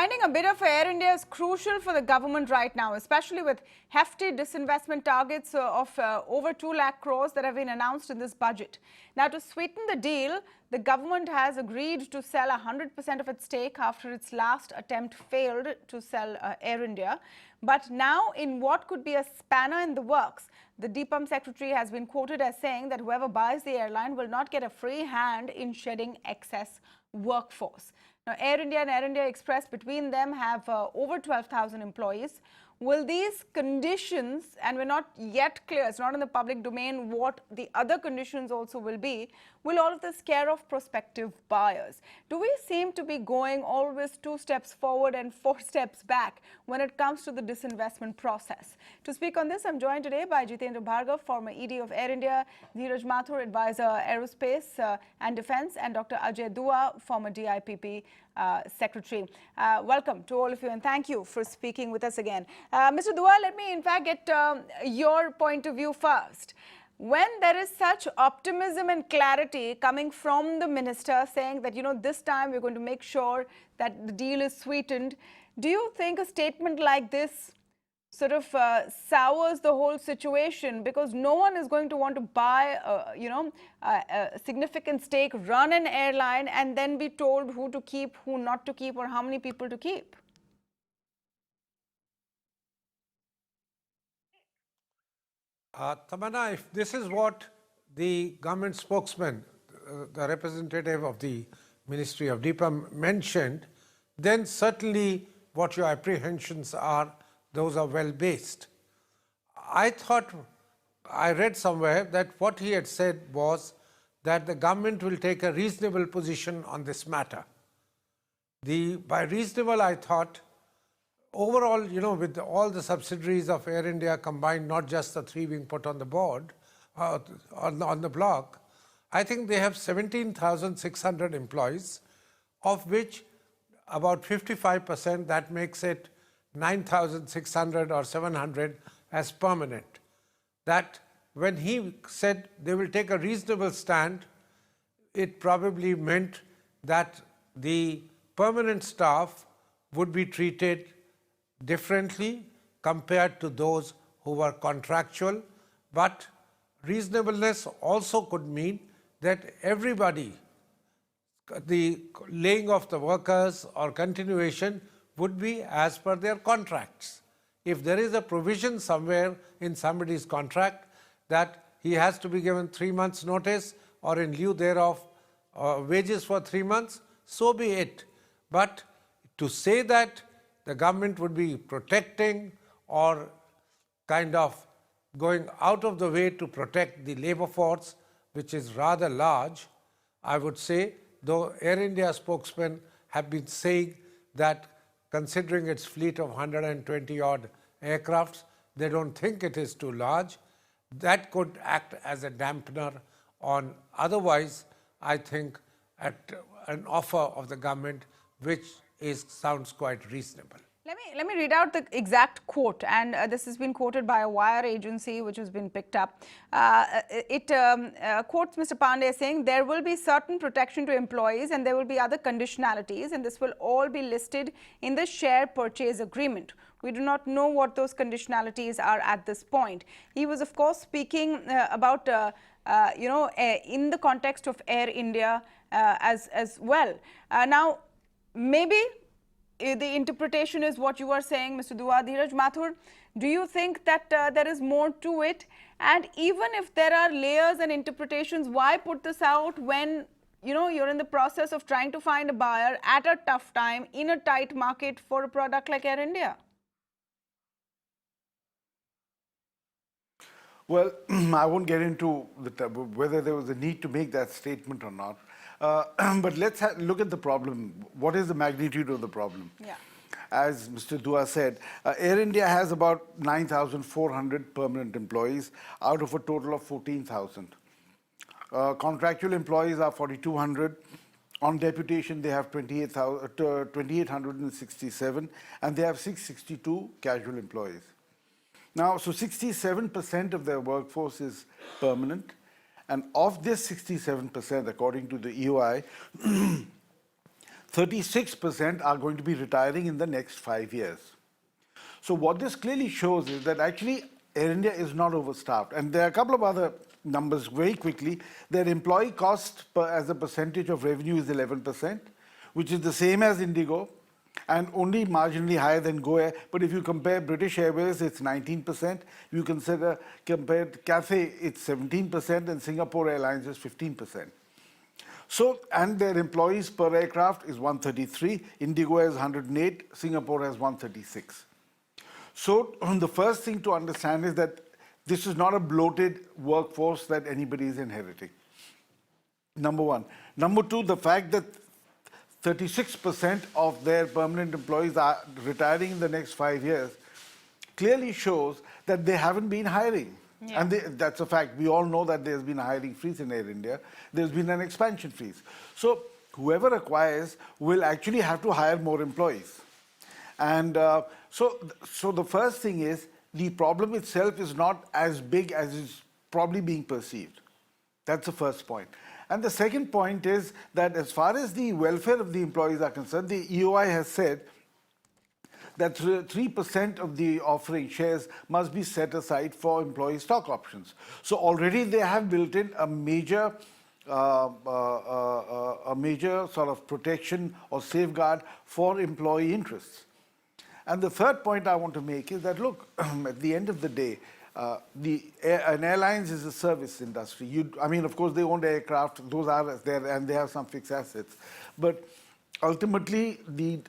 Finding a bid of Air India is crucial for the government right now, especially with hefty disinvestment targets of over 2 lakh crores that have been announced in this budget. Now, to sweeten the deal, the government has agreed to sell 100% of its stake after its last attempt failed to sell Air India. But now, in what could be a spanner in the works, the DIPAM secretary has been quoted as saying that whoever buys the airline will not get a free hand in shedding excess workforce. Now, Air India and Air India Express between them have over 12,000 employees. Will these conditions, and we're not yet clear, it's not in the public domain what the other conditions also will be, will all of this scare off prospective buyers? Do we seem to be going always 2 steps forward and 4 steps back when it comes to the disinvestment process? To speak on this, I'm joined today by Jitendra Bhargava, former ED of Air India, Dhiraj Mathur, advisor Aerospace and Defence, and Dr. Ajay, former DIPP Secretary. Welcome to all of you and thank you for speaking with us again. Mr. Dua, let me in fact get your point of view first. When there is such optimism and clarity coming from the minister saying that, this time we're going to make sure that the deal is sweetened, do you think a statement like this sort of sours the whole situation, because no one is going to want to buy, a significant stake, run an airline, and then be told who to keep, who not to keep, or how many people to keep? Tamanna, if this is what the government spokesman, the representative of the Ministry of DIPAM mentioned, then certainly what your apprehensions are, those are well based. I thought, I read somewhere that what he had said was that the government will take a reasonable position on this matter. By reasonable, I thought, overall, with all the subsidiaries of Air India combined, not just the 3 being put on the board, on the block, I think they have 17,600 employees, of which about 55%, that makes it 9,600 or 700 as permanent. That when he said they will take a reasonable stand, it probably meant that the permanent staff would be treated differently compared to those who were contractual. But reasonableness also could mean that everybody, the laying off the workers or continuation, would be as per their contracts. If there is a provision somewhere in somebody's contract that he has to be given 3 months notice or in lieu thereof wages for 3 months, so be it. But to say that the government would be protecting or kind of going out of the way to protect the labor force, which is rather large, I would say, though Air India spokesmen have been saying that considering its fleet of 120 odd aircrafts, they don't think it is too large. That could act as a dampener on otherwise, I think, at an offer of the government which sounds quite reasonable. Let me read out the exact quote, and this has been quoted by a wire agency which has been picked up. It quotes Mr. Pandey saying there will be certain protection to employees and there will be other conditionalities, and this will all be listed in the share purchase agreement. We do not know what those conditionalities are at this point. He was, of course, speaking about, in the context of Air India as well. Now, maybe the interpretation is what you are saying, Mr. Dua. Dhiraj Mathur, do you think that there is more to it? And even if there are layers and interpretations, why put this out when, you're in the process of trying to find a buyer at a tough time in a tight market for a product like Air India? Well, I won't get into whether there was a need to make that statement or not. But let's look at the problem. What is the magnitude of the problem? Yeah. As Mr. Dua said, Air India has about 9,400 permanent employees out of a total of 14,000. Contractual employees are 4,200. On deputation, they have 2,867, and they have 662 casual employees. Now, so 67% of their workforce is permanent. And of this 67%, according to the EOI, 36% are going to be retiring in the next 5 years. So what this clearly shows is that actually Air India is not overstaffed. And there are a couple of other numbers very quickly. Their employee cost as a percentage of revenue is 11%, which is the same as Indigo and only marginally higher than Go Air. But if you compare British Airways, it's 19%. You compare Cathay, it's 17%, and Singapore Airlines is 15%. So, and their employees per aircraft is 133, Indigo has 108, Singapore has 136. So, the first thing to understand is that this is not a bloated workforce that anybody is inheriting. Number one. Number two, the fact that 36% of their permanent employees are retiring in the next 5 years clearly shows that they haven't been hiring. Yeah. And that's a fact. We all know that there's been a hiring freeze in Air India. There's been an expansion freeze. So whoever acquires will actually have to hire more employees. And so the first thing is the problem itself is not as big as is probably being perceived. That's the first point. And the second point is that as far as the welfare of the employees are concerned, the EOI has said that 3% of the offering shares must be set aside for employee stock options. So already they have built in a major sort of protection or safeguard for employee interests. And the third point I want to make is that, look, at the end of the day, an airlines is a service industry. I mean, of course, they own aircraft; those are there, and they have some fixed assets. But ultimately, the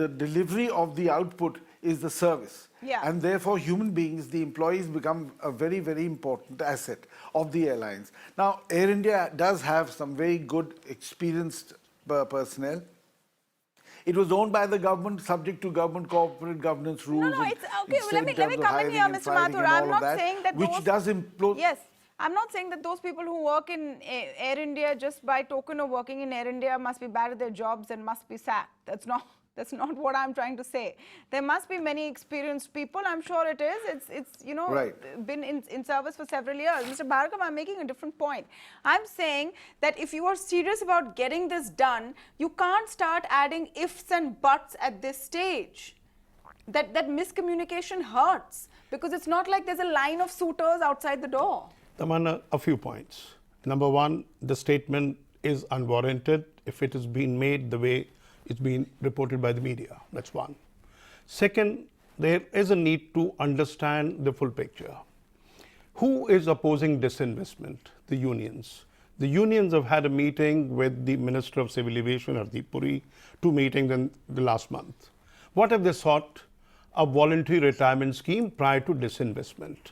delivery of the output is the service, and therefore, human beings, the employees, become a very, very important asset of the airlines. Now, Air India does have some very good, experienced personnel. It was owned by the government, subject to government corporate governance rules. No, it's okay. Well, let me come in here, Mr. Mathur. I'm not saying that which does implode. Yes, I'm not saying that those people who work in Air India just by token of working in Air India must be bad at their jobs and must be sacked. That's not what I'm trying to say. There must be many experienced people. I'm sure it is. It's you know, been in service for several years. Mr. Bhargava, I'm making a different point. I'm saying that if you are serious about getting this done, you can't start adding ifs and buts at this stage. That miscommunication hurts because it's not like there's a line of suitors outside the door. Tamanna, a few points. Number one, the statement is unwarranted if it has been made the way it's been reported by the media. That's one. Second, there is a need to understand the full picture. Who is opposing disinvestment? The unions. The unions have had a meeting with the Minister of Civil Aviation, Hardeep Puri, 2 meetings in the last month. What have they sought? A voluntary retirement scheme prior to disinvestment.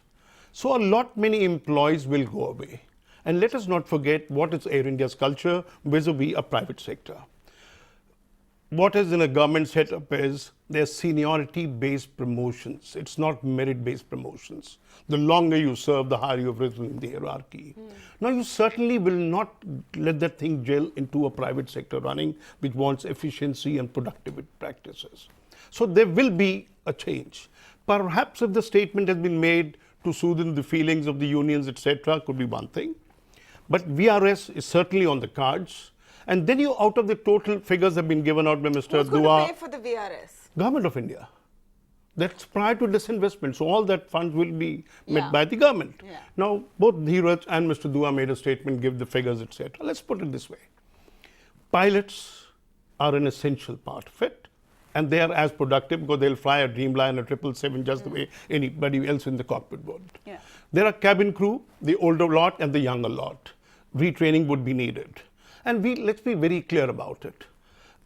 So many employees will go away. And let us not forget what is Air India's culture vis-a-vis a private sector. What is in a government setup is there's seniority-based promotions. It's not merit-based promotions. The longer you serve, the higher you've risen in the hierarchy. Now, you certainly will not let that thing gel into a private sector running, which wants efficiency and productivity practices. So there will be a change. Perhaps if the statement has been made to soothe the feelings of the unions, etc., could be one thing. But VRS is certainly on the cards. And then you, out of the total figures have been given out by Mr. Who's going to pay for the VRS? Government of India. That's prior to disinvestment. So all that funds will be met by the government. Now, both Dhiraj and Mr. Dua made a statement, give the figures, etc. Let's put it this way. Pilots are an essential part of it. And they are as productive because they'll fly a Dreamliner, a 777 just the way anybody else in the cockpit would. There are cabin crew, the older lot and the younger lot. Retraining would be needed. And let's be very clear about it.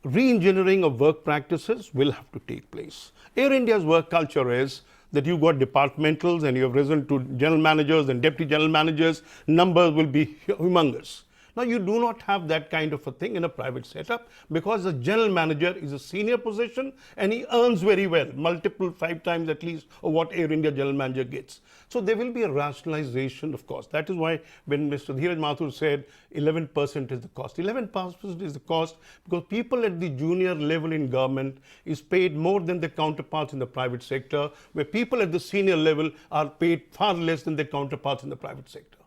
Re-engineering of work practices will have to take place. Air India's work culture is that you've got departmentals and you have risen to general managers and deputy general managers. Numbers will be humongous. Now, you do not have that kind of a thing in a private setup because the general manager is a senior position and he earns very well, multiple 5 times at least of what Air India general manager gets. So there will be a rationalization of cost. That is why when Mr. Dhiraj Mathur said 11% is the cost. 11% is the cost because people at the junior level in government is paid more than their counterparts in the private sector, where people at the senior level are paid far less than their counterparts in the private sector.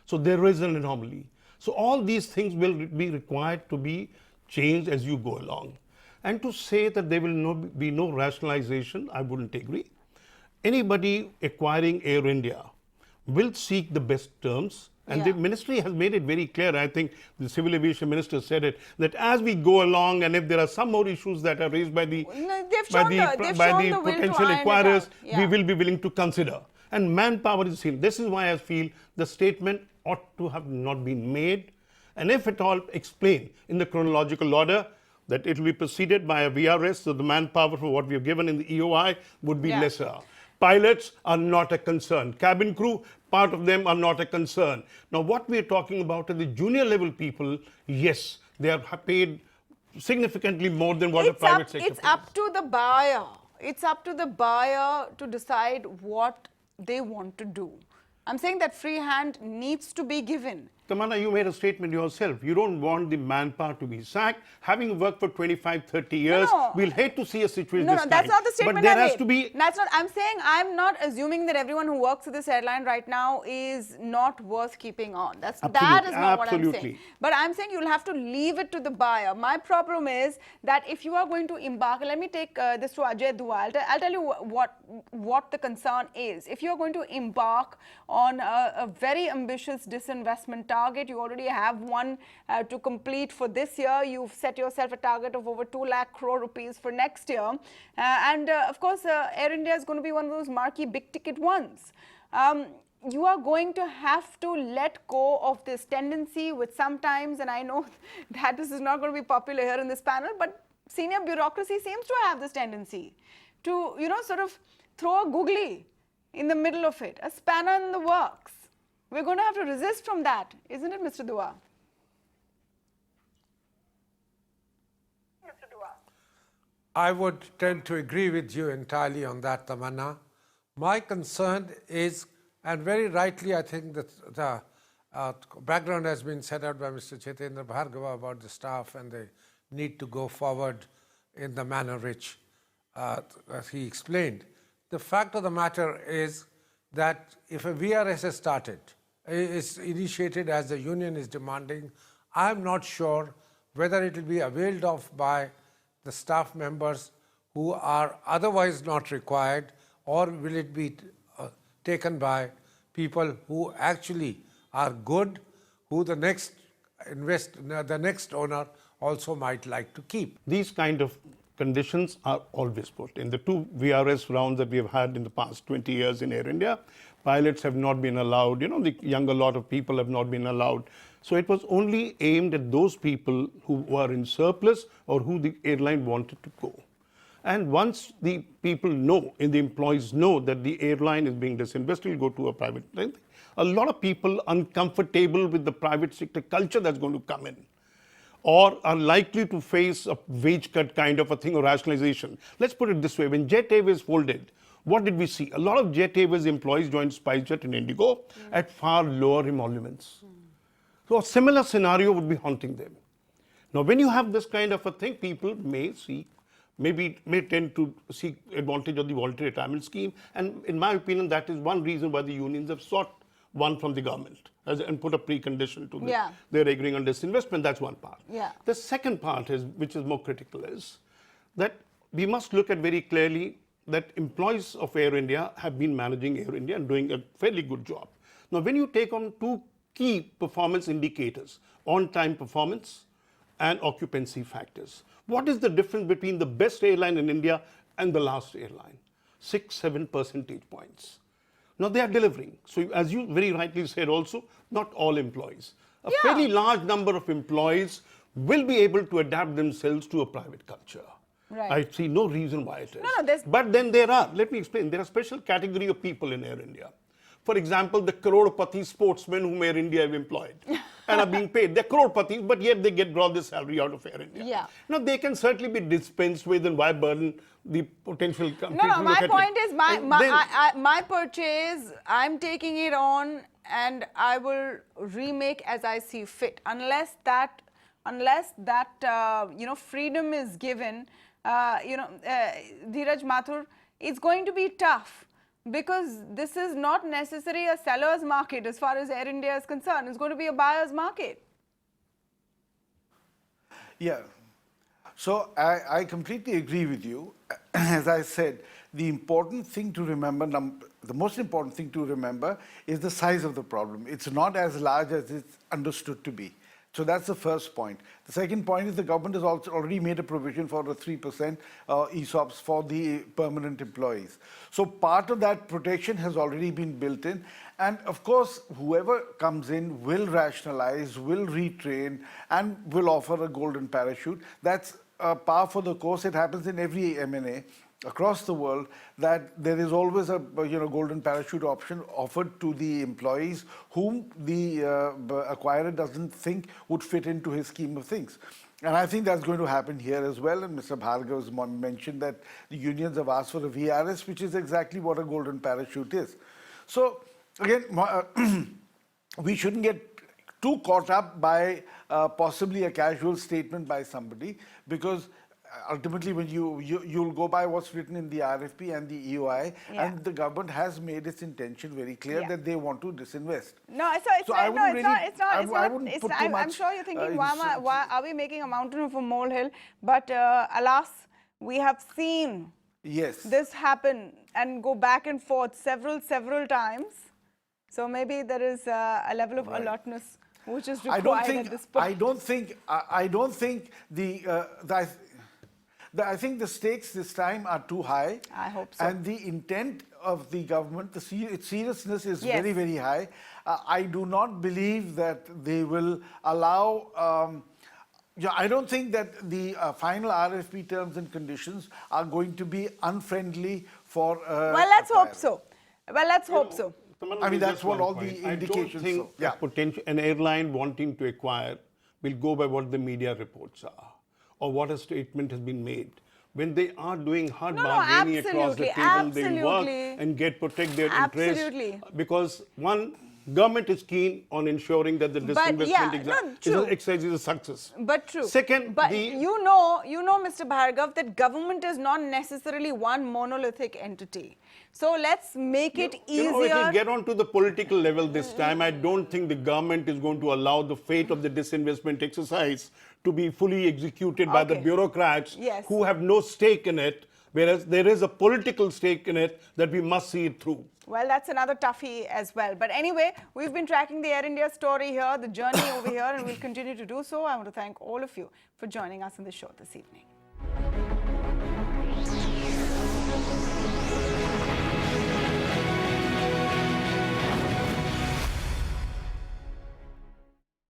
So there is an anomaly. So all these things will be required to be change as you go along. And to say that there will be no rationalization, I wouldn't agree. Anybody acquiring Air India will seek the best terms. And the ministry has made it very clear. I think the civil aviation minister said it, that as we go along and if there are some more issues that are raised by the potential acquirers, we will be willing to consider. And manpower is seen. This is why I feel the statement ought to have not been made. And if at all, explain in the chronological order that it will be preceded by a VRS, so the manpower for what we have given in the EOI would be lesser. Pilots are not a concern. Cabin crew, part of them are not a concern. Now, what we are talking about are the junior level people. Yes, they are paid significantly more than what a private sector pays. It's up to the buyer. It's up to the buyer to decide what they want to do. I'm saying that free hand needs to be given. Tamanna, you made a statement yourself. You don't want the manpower to be sacked. Having worked for 25, 30 years, we'll hate to see a situation this that's not the statement But there I has made. to be... That's not, I'm saying I'm not assuming that everyone who works at this airline right now is not worth keeping on. That is not what I'm saying. But I'm saying you'll have to leave it to the buyer. My problem is that if you are going to embark, let me take this to Ajay Dua. I'll tell you what the concern is. If you're going to embark on a very ambitious disinvestment target, you already have one to complete for this year. You've set yourself a target of over 2 lakh crore rupees for next year. Of course, Air India is going to be one of those marquee big ticket ones. You are going to have to let go of this tendency with sometimes, and I know that this is not going to be popular here in this panel, but senior bureaucracy seems to have this tendency to, sort of throw a googly in the middle of it, a spanner in the works. We're going to have to resist from that, isn't it, Mr. Dua? I would tend to agree with you entirely on that, Tamanna. My concern is, and very rightly I think that the background has been set out by Mr. Jitendra Bhargava about the staff and the need to go forward in the manner which as he explained. The fact of the matter is that if a VRS is initiated as the union is demanding, I am not sure whether it will be availed of by the staff members who are otherwise not required, or will it be taken by people who actually are good, who the next owner also might like to keep. These kind of conditions are always put. In the 2 VRS rounds that we have had in the past 20 years in Air India, pilots have not been allowed, the younger lot of people have not been allowed. So it was only aimed at those people who were in surplus or who the airline wanted to go. And once the people know, and the employees know that the airline is being disinvested, will go to a private airline. A lot of people uncomfortable with the private sector culture that's going to come in, or are likely to face a wage cut kind of a thing or rationalization. Let's put it this way, when Jet Airways folded, what did we see? A lot of Jet Airways employees joined SpiceJet and Indigo at far lower emoluments. So a similar scenario would be haunting them. Now, when you have this kind of a thing, people may tend to seek advantage of the voluntary retirement scheme. And in my opinion, that is one reason why the unions have sought one from the government and put a precondition to their agreeing on disinvestment. That's one part. The second part, which is more critical, is that we must look at very clearly that employees of Air India have been managing Air India and doing a fairly good job. Now, when you take on 2 key performance indicators, on-time performance and occupancy factors, what is the difference between the best airline in India and the last airline? 6-7 percentage points. Now, they are delivering. So, as you very rightly said also, not all employees. A fairly large number of employees will be able to adapt themselves to a private culture. Right. I see no reason why it is. But then let me explain, there are special category of people in Air India. For example, the crorepati sportsmen whom Air India have employed and are being paid. They're crorepatis, but yet they draw their salary out of Air India. Now, they can certainly be dispensed with, and why burden the potential companies? No, my point is, my purchase, I'm taking it on and I will remake as I see fit. Unless that freedom is given, Dhiraj, Mathur, it's going to be tough. Because this is not necessarily a seller's market as far as Air India is concerned. It's going to be a buyer's market. Yeah. So I completely agree with you. As I said, the important thing to remember, the most important thing to remember is the size of the problem. It's not as large as it's understood to be. So that's the first point. The second point is the government has also already made a provision for the 3% ESOPs for the permanent employees. So part of that protection has already been built in. And of course, whoever comes in will rationalize, will retrain, and will offer a golden parachute. That's par for the course. It happens in every M&A across the world, that there is always a golden parachute option offered to the employees whom the acquirer doesn't think would fit into his scheme of things. And I think that's going to happen here as well. And Mr. Bhargava has mentioned that the unions have asked for a VRS, which is exactly what a golden parachute is. So again, we shouldn't get too caught up by possibly a casual statement by somebody, because ultimately when you'll go by what's written in the RFP and the EOI, and the government has made its intention very clear that they want to disinvest. No, I'm sure you're thinking, why are we making a mountain of a molehill? But alas, we have seen this happen and go back and forth several times. So maybe there is a level of alertness which is required at this point. I don't think I think the stakes this time are too high. I hope so. And the intent of the government, its seriousness is very, very high. I do not believe that they will allow... I don't think that the final RFP terms and conditions are going to be unfriendly for... well, let's hope so. Well, let's hope so. I mean, that's what all the indications I don't think an airline wanting to acquire will go by what the media reports are, or what a statement has been made. When they are doing hard bargaining across the table, they work and protect their interests. Because one, government is keen on ensuring that the disinvestment exercise is a success. But true. Second, but you know, Mr. Bhargava, that government is not necessarily one monolithic entity. So let's make it easier. It will get on to the political level this time. I don't think the government is going to allow the fate of the disinvestment exercise to be fully executed by the bureaucrats who have no stake in it, whereas there is a political stake in it that we must see it through. Well, that's another toughie as well. But anyway, we've been tracking the Air India story here, the journey over here, and we'll continue to do so. I want to thank all of you for joining us on the show this evening.